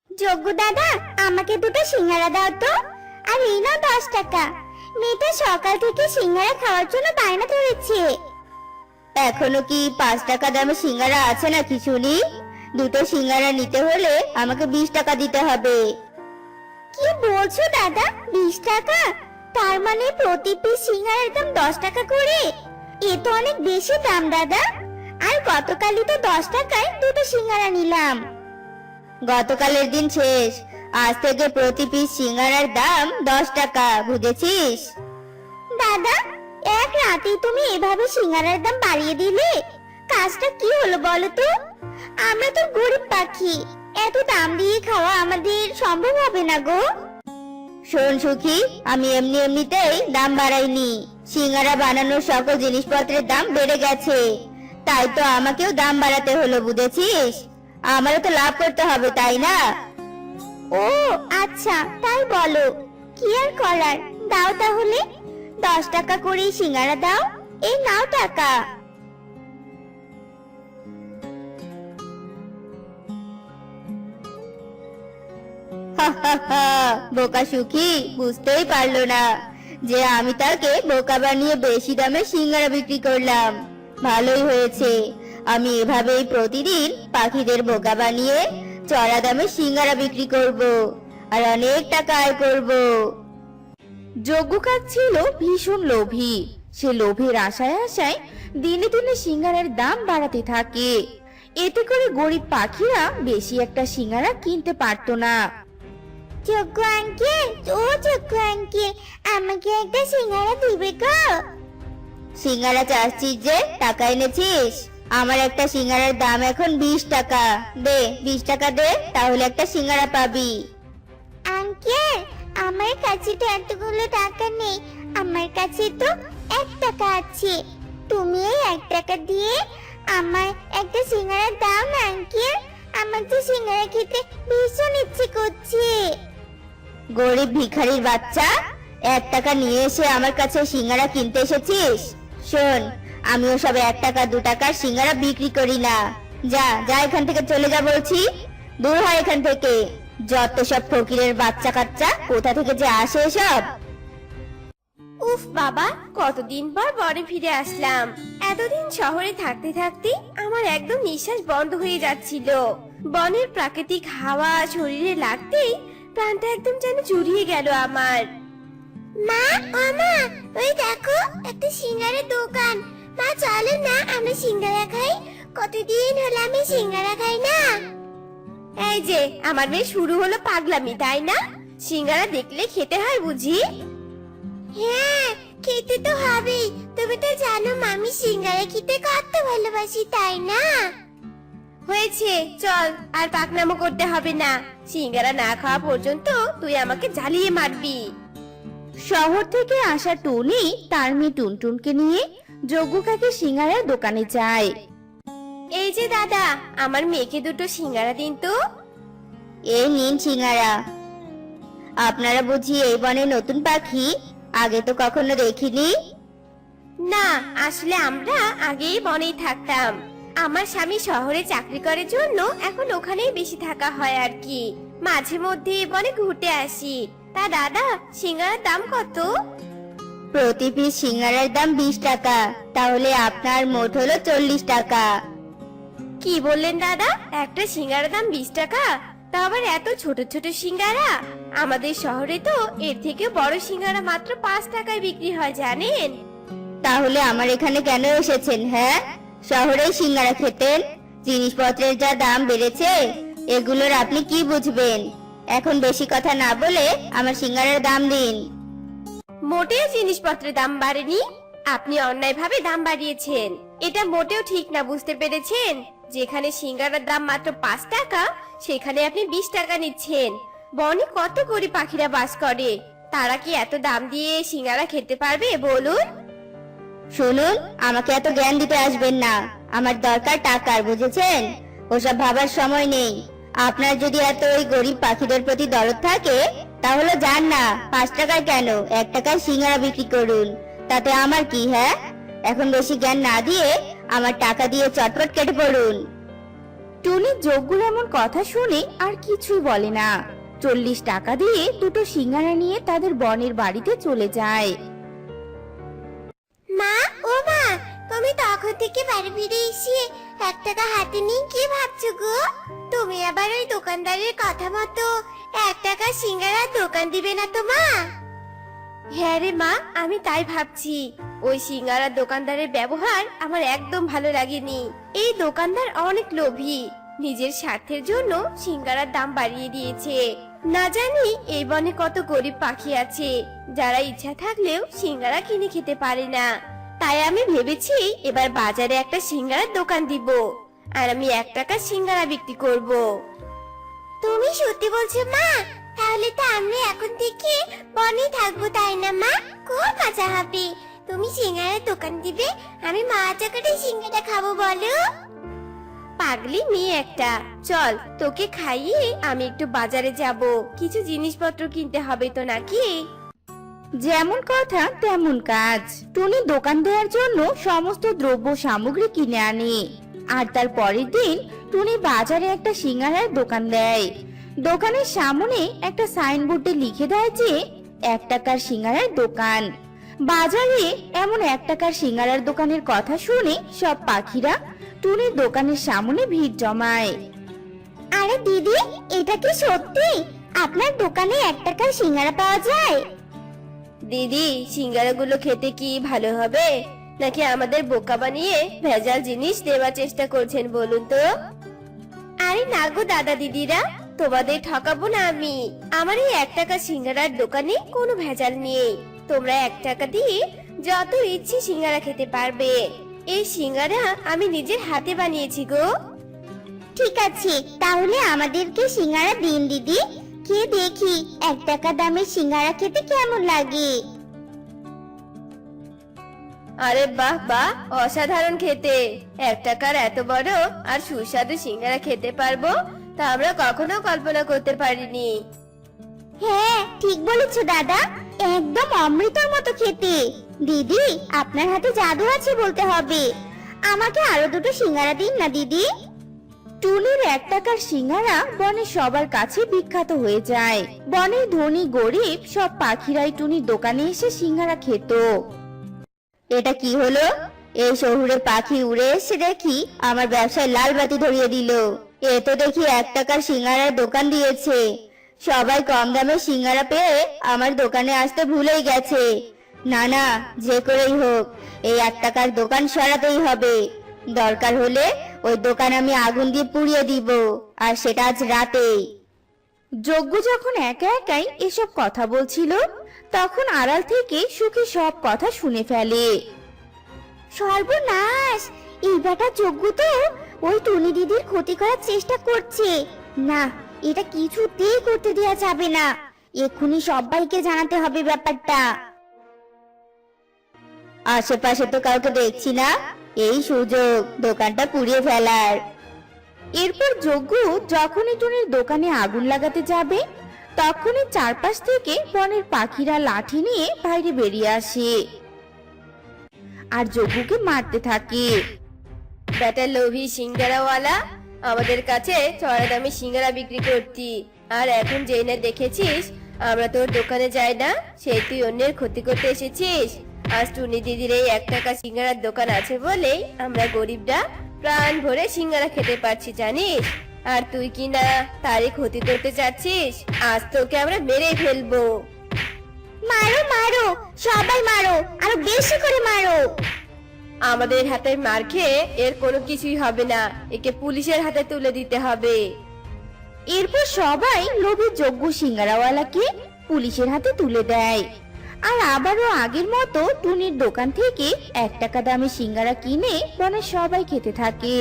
যোগ্য দাদা, আমাকে দুটো সিঙ্গারা দাও তো। আর এই নাও 10 টাকা। মেয়েটা সকাল থেকে সিঙ্গারা খাওয়ার জন্য বায়না ধরেছে। এখনো কি 5 টাকা দামে সিঙ্গারা আছে নাকি শুনি? দুটো সিঙ্গারা নিতে হলে আমাকে 20 টাকা দিতে হবে। কি বলছো দাদা, 20 টাকা? তার মানে প্রতি পিস সিঙ্গারার দাম 10 টাকা করে? এ তো অনেক বেশি দাম দাদা। আর গতকালই তো 10 টাকায় দুটো সিঙ্গারা নিলাম। গতকালের দিন শেষ, আজ থেকে প্রতি পিস সিঙ্গারার দাম 10 টাকা, বুঝেছিস? দাদা, এক রাতেই তুমি এভাবে সিঙ্গারার দাম বাড়িয়ে দিলে, কাজটা কি হলো বলো তো? আমরা তো গরিব পাখি, এত দাম দিয়ে খাওয়া আমাদের সম্ভব হবে না গো। শোন সুখী, আমি এমনিতেই দাম বাড়াইনি। সিঙ্গারা বানানোর সকল জিনিসপত্রের দাম বেড়ে গেছে, তাই তো আমাকেও দাম বাড়াতে হলো, বুঝেছিস? আমারও তো লাভ করতে হবে, তাই না? ও আচ্ছা, তাই বলো। কি আর করার, দাও তাহলে। 10 টাকা করে সিঙ্গারা দাও। এই নাও টাকা। বোকা সুখী বুঝতেই পারলো না যে আমি তাকে বোকা বানিয়ে বেশি দামে সিঙ্গারা বিক্রি করলাম। ভালোই হয়েছে, আমি এভাবেই প্রতিদিন পাখিদের বোকা বানিয়ে চড়া দামে সিঙ্গারা বিক্রি করব, আর অনেক টাকা আয় করব। যজ্ঞ কাক ছিল ভীষণ লোভী। সে লোভের আশায় আশায় দিনে দিনে সিঙ্গারার দাম বাড়াতে থাকে। এতে করে গরিব পাখিরা বেশি একটা সিঙ্গারা কিনতে পারতো না। যোগ্য আঙ্কেল, ও যোগ্য আঙ্কেল, আমাকে একটা সিঙ্গারা দিবে গো? সিঙ্গারা চাচ্ছিস যে, টাকা এনেছিস? আমার একটা সিঙ্গারার দাম এখন 20 টাকা। দে 20 টাকা দে, তাহলে একটা সিঙ্গারা পাবি। আঙ্কেল, আমার কাছে তো এতগুলো টাকা নেই। আমার কাছে তো 1 টাকা আছে। তুমি এই 1 টাকা দিয়ে আমার একটা সিঙ্গারা দাও না আঙ্কেল। আমার তো সিঙ্গারা খেতে ভীষণ ইচ্ছে করছে। গরিব ভিখারির বাচ্চা, 1 টাকা নিয়ে এসে আমার কাছে সিঙ্গারা কিনতে এসেছিস? শোন, আমিও সব 1 টাকা 2 টাকার সিঙ্গারা বিক্রি করি না। যা যা, এখান থেকে চলে যা বলছি। দূর হয় এখান থেকে। যত সব ফকিরের বাচ্চা কাচ্চা, কোথা থেকে যে আসে এসব। উফ বাবা, কতদিন পর বনে ফিরে আসলাম। এতদিন শহরে থাকতে থাকতে আমার একদম নিঃশ্বাস বন্ধ হয়ে যাচ্ছিল। বনের প্রাকৃতিক হাওয়া শরীরে লাগতেই প্রাণটা একদম যেন জুড়িয়ে গেল আমার। মা, ও মা, ওই দেখো একটা সিঙ্গারের দোকান। মা চলো না, আমরা সিঙ্গারা খাই। কতদিন হলো আমি সিঙ্গারা খাই না। এই যে আমার মেয়ে শুরু হলো পাগলামি, তাই না? সিঙ্গারা দেখলে খেতে হয় বুঝি? হ্যাঁ, খেতে তো হবেই। তুমি তো জানো মামি সিঙ্গারা খেতে কত ভালোবাসি, তাই না? হয়েছে, চল আর পাকনামো করতে হবে না। সিঙ্গারা না খাওয়া পর্যন্ত তুই আমাকে জ্বালিয়ে মারবি। শহর থেকে আসা টুনি তার মেয়ে টুনটুনকে নিয়ে যজ্ঞ কাকের সিঙ্গারার দোকানে যায়। এই যে দাদা, আমার মেয়েকে দুটো সিঙ্গারা দিন তো। এই নিন সিঙ্গারা। আপনারা বুঝি এই বনে নতুন পাখি? আগে তো কখনো দেখিনি। না, আসলে আমরা আগেই বনেই থাকতাম। আমার স্বামী শহরে চাকরি করার জন্য এখন ওখানেই বেশি থাকা হয় আর কি। মাঝে মধ্যে বনে ঘুরতে আসি। তা দাদা, সিঙ্গারার দাম কত? প্রতি পিস সিঙ্গারার দাম 20 টাকা, তাহলে আপনার মোট হলো 40 টাকা। কি বললেন দাদা? একটা সিঙ্গারার দাম 20 টাকা? তা আবার এত ছোট ছোট সিঙ্গারা? আমাদের শহরে তো এর থেকে বড় সিঙ্গারা মাত্র 5 টাকায় বিক্রি হয়, জানেন? তাহলে আমার এখানে কেন এসেছেন? হ্যাঁ, শহরেই সিঙ্গারা খেতেন। জিনিসপত্রের যা দাম বেড়েছে, এগুলোর আপনি কি বুঝবেন? এখন বেশি কথা না বলে আমার সিঙ্গারার দাম দিন। মোটেও জিনিসপত্রের দাম বাড়েনি। আপনি অন্যায়ভাবে দাম বাড়িয়েছেন। এটা মোটেও ঠিক না, বুঝতে পেরেছেন? যেখানে সিঙ্গারার দাম মাত্র 5 টাকা, সেখানে আপনি 20 টাকা নিচ্ছেন। বনে কত গরিব পাখিরা বাস করে, তারা কি এত দাম দিয়ে সিঙ্গারা খেতে পারবে বলুন? শুনুন, আমাকে এত জ্ঞান দিতে আসবেন না। আমার দরকার টাকার, বুঝেছেন? ওসব ভাবার সময় নেই। আপনার যদি এত ওই গরিব পাখিদের প্রতি দরদ থাকে, তাহলে যান না, 5 টাকায় কেন 1 টাকায় সিঙ্গারা বিক্রি করুন। তাতে আমার কি? হ্যাঁ, এখন বেশি জ্ঞান না দিয়ে আমার টাকা দিয়ে চটপট কেটে পড়ুন। টুনি যজ্ঞুর এমন কথা শুনে আর কিছুই বলে না। 40 টাকা দিয়ে দুটো সিঙ্গারা নিয়ে তাদের বনের বাড়িতে চলে যায়। মা, ও মা, তুমি তখন থেকে বাড়ি ফিরে এসে 1 টাকা হাতে নিয়ে কি ভাবছো গো? তুমি আবার ওই দোকানদারের কথা মতো 1 টাকা সিঙ্গারার দোকান দিবে না তো মা? হ্যাঁ রে মা, আমি তাই ভাবছি। ওই সিঙ্গারার দোকানদারের ব্যবহার আমার একদম ভালো লাগেনি। এই দোকানদার অনেক লোভী, নিজের স্বার্থের জন্য সিঙ্গারার দাম বাড়িয়ে দিয়েছে। না জানি এই বনে কত গরিব পাখি আছে যারা ইচ্ছা থাকলেও সিঙ্গারা কিনে খেতে পারে না। তাই আমি ভেবেছি এবার বাজারে একটা সিঙ্গারার দোকান দিব, আর আমি 1 টাকা সিঙ্গারা বিক্রি করব। তুমি সত্যি বলছো মা? তাহলে তো আমরা এখন থেকে বনে থাকবো, তাই না মা? খুব মজা হবে। তুমি সিঙ্গারার দোকান দিবে, আমি মজা করে সিঙ্গারা খাবো, বলো? পাগলি মেয়ে একটা, চল তোকে খাইয়ে আমি একটু বাজারে যাব, কিছু জিনিসপত্র কিনতে হবে তো নাকি? যেমন কথা তেমন কাজ। টুনি দোকান দেওয়ার জন্য সমস্ত দ্রব্য সামগ্রী কিনে আনে। আর তার পরের দিন টুনি বাজারে একটা সিঙ্গারার দোকান দেয়। দোকানের সামনে একটা সাইনবোর্ডে লিখে দেয় যে 1 টাকার সিঙ্গারার দোকান। বাজারে এমন 1 টাকার সিঙ্গারার দোকানের কথা শুনে সব পাখিরা টুনির দোকানের সামনে ভিড় জমায়। আরে দিদি, এটা কি সত্যি আপনার দোকানে 1 টাকার সিঙ্গারা পাওয়া যায়? দিদি, সিঙ্গারাগুলো খেতে কি ভালো হবে, নাকি আমাদের বোকা বানিয়ে ভেজাল জিনিস দেওয়ার চেষ্টা করছেন বলুন তো? আরে না গো দাদা দিদিরা, তোমাদের ঠকাবো না আমি। আমার এই 1 টাকা সিঙ্গারার দোকানে কোনো ভেজাল নেই। তোমরা 1 টাকা দিয়ে যত ইচ্ছে সিঙ্গারা খেতে পারবে। এই সিঙ্গারা আমি নিজের হাতে বানিয়েছি গো। ঠিক আছে, তাহলে আমাদেরকে সিঙ্গারা দিন দিদি, খেয়ে দেখি 1 টাকা দামের সিঙ্গারা খেতে কেমন লাগে। আরে বাহ বাহ, অসাধারণ খেতে। 1 টাকার এত বড় আর সুস্বাদু সিঙ্গারা খেতে পারবো তা আমরা কখনো কল্পনা করতে পারিনি। হ্যাঁ, ঠিক বলেছো দাদা, একদম অমৃতের মতো খেতে। দিদি, আপনার হাতে জাদু আছে বলতে হবে। আমাকে আরো দুটো সিঙ্গারা দিন না দিদি। টুনির 1 টাকার সিঙ্গারা বনের সবার কাছে বিখ্যাত হয়ে যায়। বনের ধনী গরিব সব পাখিরাই টুনির দোকানে এসে সিঙ্গারা খেত। এটা কি হলো? এই শহুরে পাখি উড়ে এসে দেখি আমার ব্যবসায় লাল বাতি ধরিয়ে দিল। এ তো দেখি 1 টাকার সিঙ্গারার দোকান দিয়েছে। সবাই কম দামে সিঙ্গারা পেয়ে আমার দোকানে আসতে ভুলেই গেছে। না না, যে করেই হোক এই 1 টাকার দোকান সরাতেই হবে। দরকার হলে ওই দোকান আমি আগুন দিয়ে পুড়িয়ে দিব, আর সেটা আজ রাতেই। যজ্ঞ যখন একা একাই এসব কথা বলছিল, তখন আড়াল থেকে সুখী সব কথা শুনে ফেলে। সর্বনাশ, এই বেটা যজ্ঞ তো ওই টুনি দিদির ক্ষতি করার চেষ্টা করছে। না, এটা কিছুতেই করতে দেওয়া যাবে না। এক্ষুনি সবাইকে জানাতে হবে ব্যাপারটা। আশেপাশে তো কাউকে দেখছি না, এই সুযোগ দোকানটা পুড়িয়ে ফেলার। এরপর যজ্ঞ যখনই টুনির দোকানে আগুন লাগাতে যাবে, তখনই চারপাশ থেকে বনের পাখিরা লাঠি নিয়ে বাইরে বেরিয়ে আসে আর যজ্ঞকে মারতে থাকে। বেটা লোভী সিঙ্গারাওয়ালা, আমাদের কাছে চড়া দামে সিঙ্গারা বিক্রি করতি, আর এখন যেই না দেখেছিস আমরা তোর দোকানে যাই না, সেই তুই অন্যের ক্ষতি করতে এসেছিস। আজ টুনি দিদির এই 1 টাকা সিঙ্গারার দোকান আছে বলেই আমরা গরিবরা প্রাণ ভরে সিঙ্গারা খেতে পারছি, জানিস? আর তুই কি না তারই ক্ষতি করতে চাচ্ছিস? আজ তোকে আমরা মেরেই ফেলবো। মারো মারো, সবাই মারো, আরো বেশি করে মারো। আমাদের হাতে মার খেয়ে এর কোনো কিছুই হবে না, একে পুলিশের হাতে তুলে দিতে হবে। এরপর সবাই লোভী যজ্ঞ সিঙ্গারাওয়ালাকে পুলিশের হাতে তুলে দেয়। আর আবারও আগের মতো টুনির দোকান থেকে 1 টাকা দামে সিঙ্গারা কিনে বনের সবাই খেতে থাকে।